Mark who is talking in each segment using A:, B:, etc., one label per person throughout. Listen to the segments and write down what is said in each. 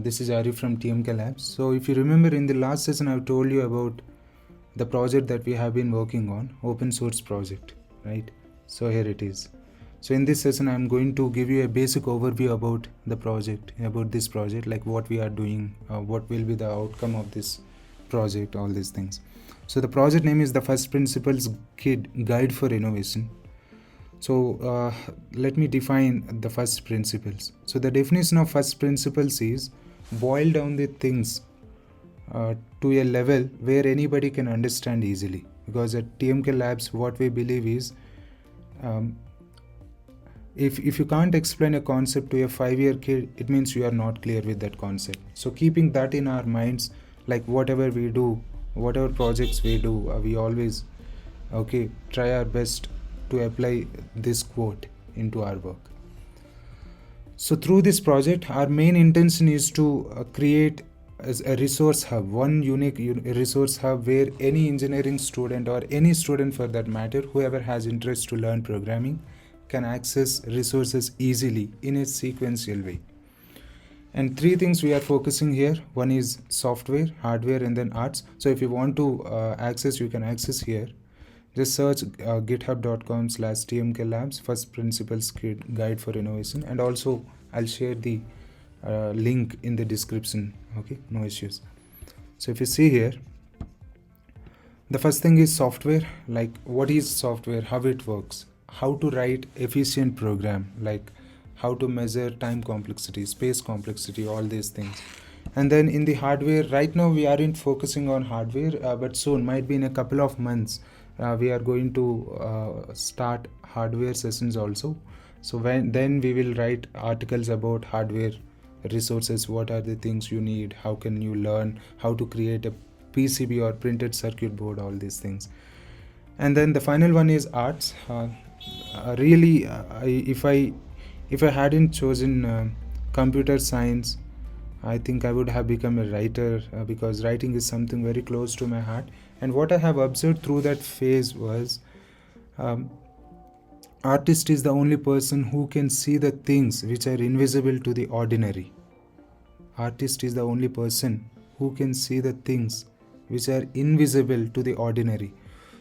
A: This is Ari from TMK Labs. So if you remember, in the last session I've told you about the project that we have been working on, open source project, right? So here it is. So in this session I'm going to give you a basic overview about the project, about this project, like what we are doing, what will be the outcome of this project, all these things. So the project name is the First Principles Guide for Innovation. So let me define the first principles. So the definition of first principles is boil down the things to a level where anybody can understand easily. Because at TMK Labs, what we believe is if you can't explain a concept to a 5-year kid, it means you are not clear with that concept. So keeping that in our minds, like whatever we do, whatever projects we do, we always try our best to apply this quote into our work. So through this project, our main intention is to create as a resource hub, one unique resource hub where any engineering student or any student for that matter, whoever has interest to learn programming, can access resources easily in a sequential way. And 3 things we are focusing here. One is software, hardware, and then arts. So if you want to access, you can access here. Just search github.com/TMK Labs First Principles Guide for Innovation, and also I'll share the link in the description. Okay, no issues. So if you see here, the first thing is software. Like, what is software, how it works, how to write efficient program, like how to measure time complexity, space complexity, all these things. And then in the hardware, right now we aren't focusing on hardware, but soon, might be in a couple of months, we are going to start hardware sessions also. So then we will write articles about hardware resources, what are the things you need, how can you learn how to create a PCB or printed circuit board, all these things. And then the final one is arts. If I hadn't chosen computer science, I think I would have become a writer, because writing is something very close to my heart. And what I have observed through that phase was, artist is the only person who can see the things which are invisible to the ordinary. Artist is the only person who can see the things which are invisible to the ordinary.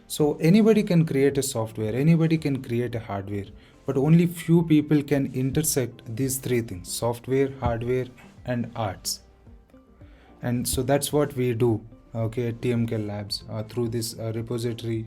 A: So anybody can create a software, anybody can create a hardware, but only few people can intersect these 3 things: software, hardware, and arts. And so that's what we do, at TMK Labs, through this repository.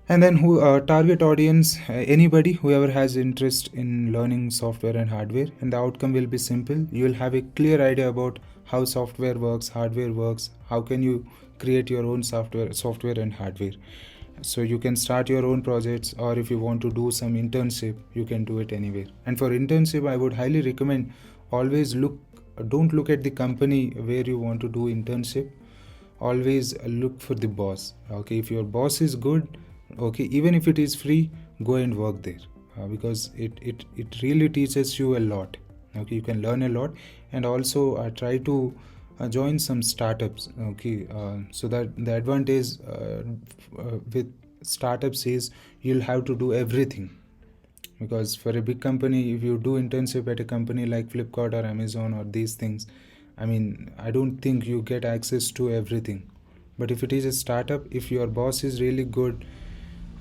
A: And then target audience, anybody, whoever has interest in learning software and hardware. And the outcome will be simple. You will have a clear idea about how software works, hardware works, how can you create your own software and hardware. So you can start your own projects, or if you want to do some internship, you can do it anywhere. And for internship, I would highly recommend, always don't look at the company where you want to do internship. Always look for the boss. If your boss is good, even if it is free, go and work there, because it really teaches you a lot. You can learn a lot. And also try to join some startups. So that the advantage with startups is you'll have to do everything. Because for a big company, if you do internship at a company like Flipkart or Amazon or these things, I don't think you get access to everything. But if it is a startup, if your boss is really good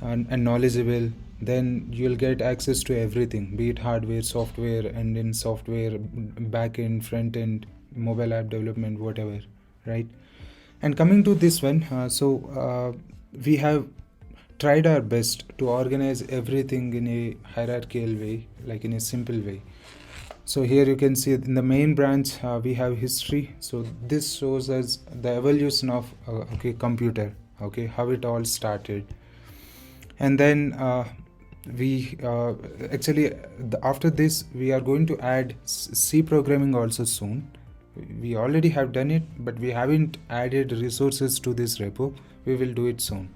A: and knowledgeable, then you'll get access to everything, be it hardware, software, and in software, back-end, front-end, mobile app development, whatever, right? And coming to this one, we have tried our best to organize everything in a hierarchical way, like in a simple way. So here you can see in the main branch, we have history. So this shows us the evolution of computer, how it all started. And then after this, we are going to add C programming also soon. We already have done it, but we haven't added resources to this repo. We will do it soon.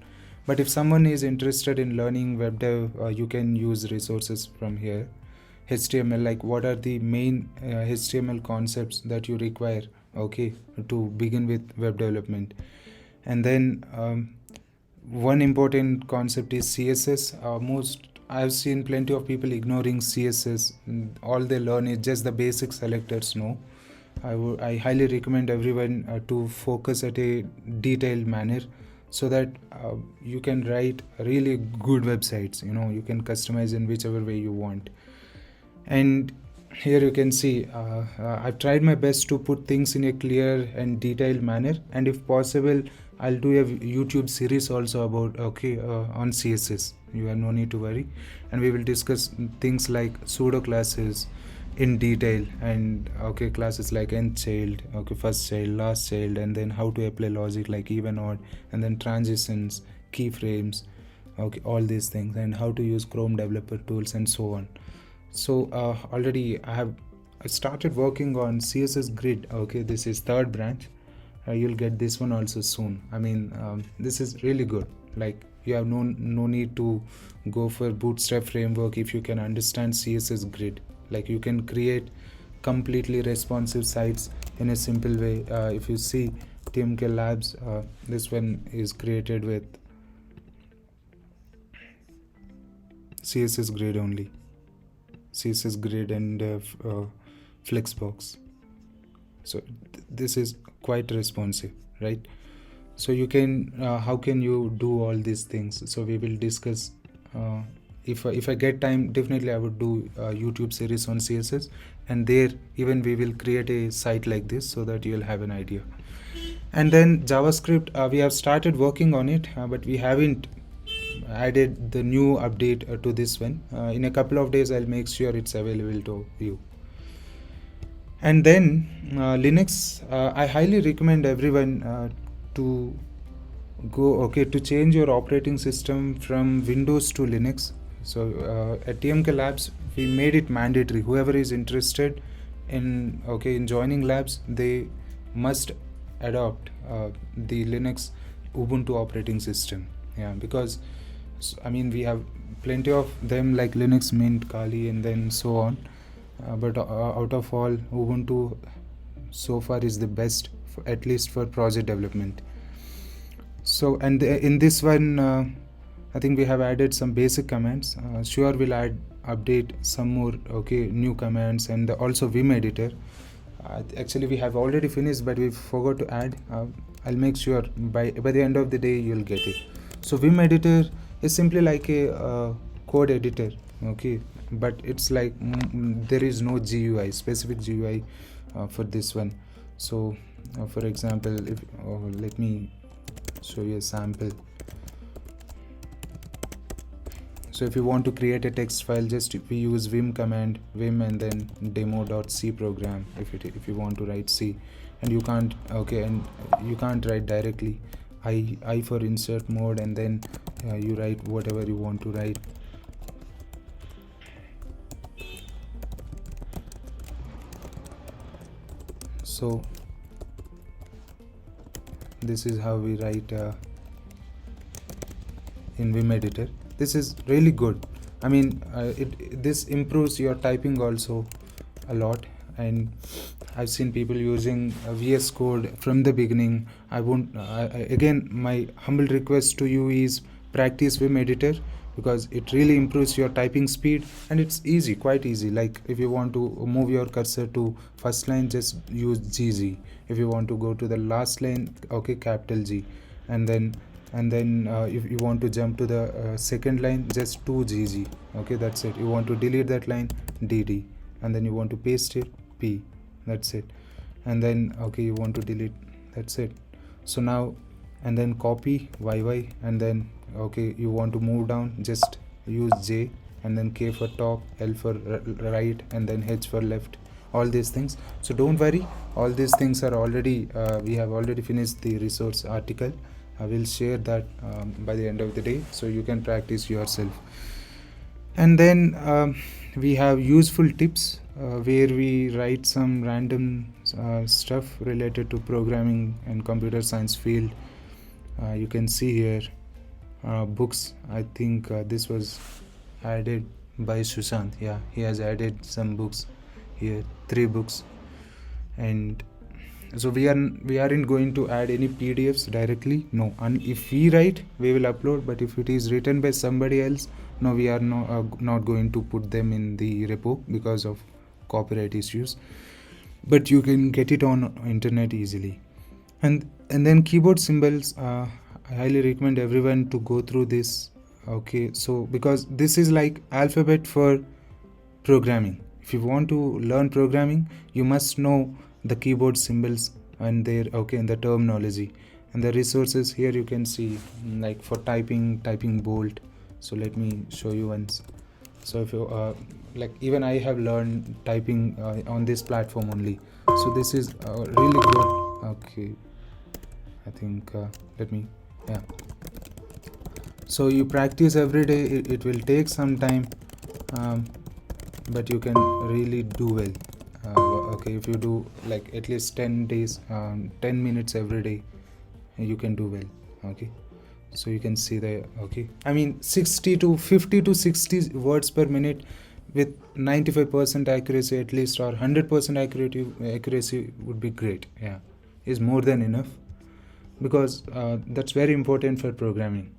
A: But if someone is interested in learning web dev, you can use resources from here. HTML, like what are the main HTML concepts that you require, to begin with web development. And then one important concept is CSS. Most I've seen plenty of people ignoring CSS. All they learn is just the basic selectors. No, I highly recommend everyone to focus at a detailed manner, so that you can write really good websites. You can customize in whichever way you want. And here you can see I've tried my best to put things in a clear and detailed manner, and if possible I'll do a YouTube series also about on CSS. You have no need to worry, and we will discuss things like pseudo classes in detail, and classes like nth child, first child, last child, and then how to apply logic like even odd, and then transitions, keyframes, all these things, and how to use Chrome developer tools and so on. So already I started working on CSS Grid. This is third branch. You'll get this one also soon. This is really good. Like, you have no need to go for Bootstrap framework if you can understand CSS Grid. Like, you can create completely responsive sites in a simple way. If you see TMK Labs, this one is created with CSS Grid only. CSS Grid and Flexbox. So this is quite responsive, right? So you can how can you do all these things? So we will discuss. If I get time, definitely I would do a YouTube series on CSS, and there even we will create a site like this so that you'll have an idea. And then JavaScript, we have started working on it, but we haven't added the new update to this one. In a couple of days I'll make sure it's available to you. And then Linux, I highly recommend everyone to to change your operating system from Windows to Linux. So at TMK Labs we made it mandatory. Whoever is interested in joining labs, they must adopt the Linux Ubuntu operating system. Yeah, because we have plenty of them like Linux Mint, Kali, and then so on. But out of all, Ubuntu so far is the best, at least for project development. So, and in this one, I think we have added some basic commands. Sure, we'll update some more new commands, and also Vim editor. Actually, we have already finished, but we forgot to add. I'll make sure by the end of the day you'll get it. So Vim editor is simply like a code editor, but it's like there is no GUI, specific GUI for this one. So for example, if let me show you a sample. So if you want to create a text file, just we use Vim command, Vim, and then demo.c program if you want to write C, and you can't and you can't write directly. I for insert mode, and then you write whatever you want to write. So this is how we write in Vim editor. This is really good. This improves your typing also a lot, and I've seen people using VS Code from the beginning. Again, my humble request to you is practice Vim editor, because it really improves your typing speed, and it's easy, quite easy. Like, if you want to move your cursor to first line, just use GZ. If you want to go to the last line, capital G, and then if you want to jump to the second line, just 2GG. That's it. You want to delete that line, DD, and then you want to paste it, P. That's it. And then you want to delete, that's it. So now, and then copy YY, and then you want to move down, just use J, and then K for top, L for right, and then H for left. All these things. So don't worry, all these things are already we have already finished the resource article. I will share that by the end of the day, so you can practice yourself. And then we have useful tips where we write some random stuff related to programming and computer science field. You can see here books. I think this was added by Sushant. Yeah, he has added some books here, 3 books. And So we aren't going to add any PDFs directly, no. And if we write, we will upload, but if it is written by somebody else, no, we are not going to put them in the repo because of copyright issues. But you can get it on internet easily. And then keyboard symbols, I highly recommend everyone to go through this. Okay, so because this is like alphabet for programming. If you want to learn programming, you must know the keyboard symbols and their and the terminology and the resources. Here you can see like for typing bold. So let me show you once. So if you like, even I have learned typing on this platform only. So this is really good. Okay, I think let me so you practice every day. It will take some time, but you can really do well. Okay, if you do like at least 10 days, 10 minutes every day, you can do well. Okay, so you can see the I mean 60 to 50 to 60 words per minute with 95% accuracy at least, or 100% accuracy would be great. Yeah, is more than enough, because that's very important for programming.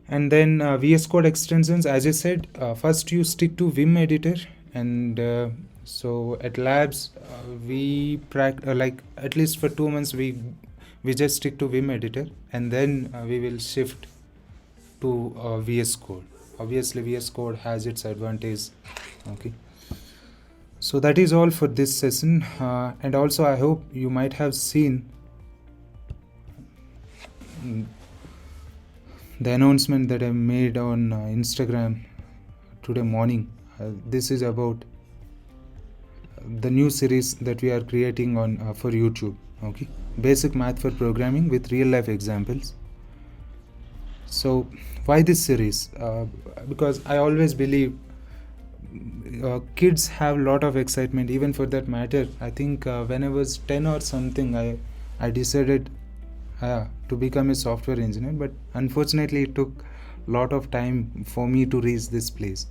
A: And then VS Code extensions, as I said, first you stick to Vim editor, and so at labs we like at least for 2 months we just stick to Vim editor, and then we will shift to VS Code. Obviously VS Code has its advantage. Okay, so that is all for this session, and also I hope you might have seen the announcement that I made on Instagram today morning. This is about the new series that we are creating on for YouTube. Okay, basic math for programming with real life examples. So why this series? Because I always believe kids have a lot of excitement. Even for that matter, I think when I was 10 or something, I decided to become a software engineer, but unfortunately it took a lot of time for me to reach this place.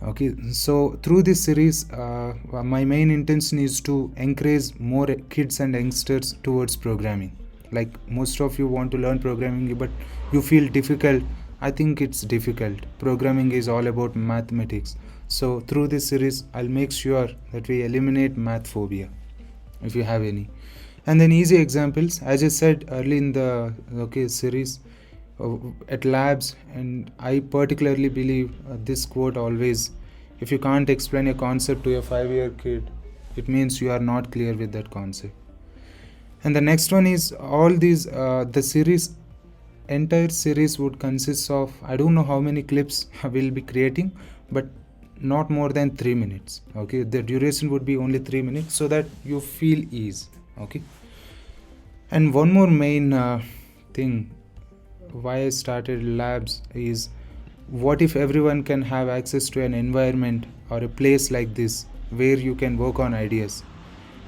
A: Okay, so through this series, my main intention is to encourage more kids and youngsters towards programming. Like most of you want to learn programming, but you feel difficult. I think it's difficult. Programming is all about mathematics. So through this series, I'll make sure that we eliminate math phobia, if you have any. And then easy examples, as I said early in the series, at labs, and I particularly believe this quote always: if you can't explain a concept to a 5-year kid, it means you are not clear with that concept. And the next one is all these the entire series would consist of, I don't know how many clips I will be creating, but not more than 3 minutes. Okay, the duration would be only 3 minutes, so that you feel ease. Okay, and one more main thing why I started labs is, what if everyone can have access to an environment or a place like this where you can work on ideas?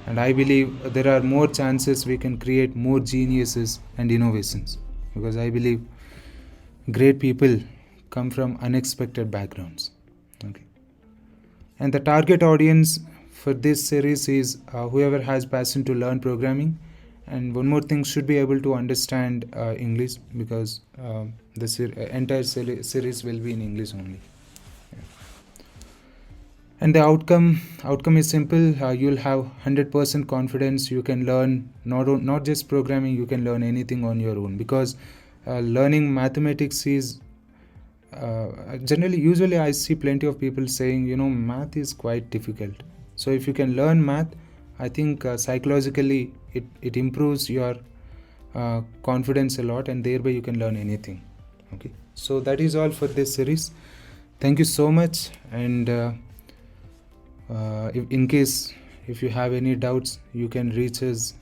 A: And I believe there are more chances we can create more geniuses and innovations, because I believe great people come from unexpected backgrounds. Okay, and the target audience for this series is whoever has passion to learn programming. And one more thing, should be able to understand English, because the entire series will be in English only. Yeah. And the outcome is simple. You'll have 100% confidence. You can learn not just programming, you can learn anything on your own, because learning mathematics is usually I see plenty of people saying, math is quite difficult. So if you can learn math, I think psychologically it improves your confidence a lot, and thereby you can learn anything. Okay, so that is all for this series. Thank you so much. And in case if you have any doubts, you can reach us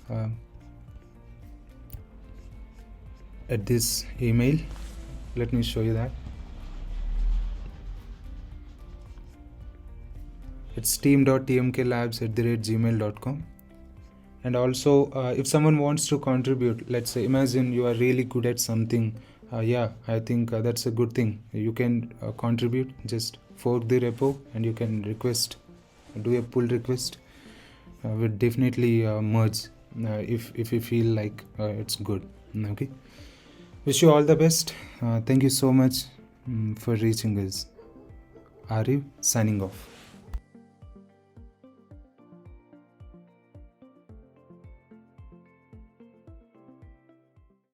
A: at this email. Let me show you that. It's team.tmklabs@gmail.com. And also if someone wants to contribute, let's say imagine you are really good at something, I think that's a good thing. You can contribute, just fork the repo and you can do a pull request. would definitely merge if you feel like it's good. Okay. Wish you all the best. Thank you so much for reaching us. Arif signing off.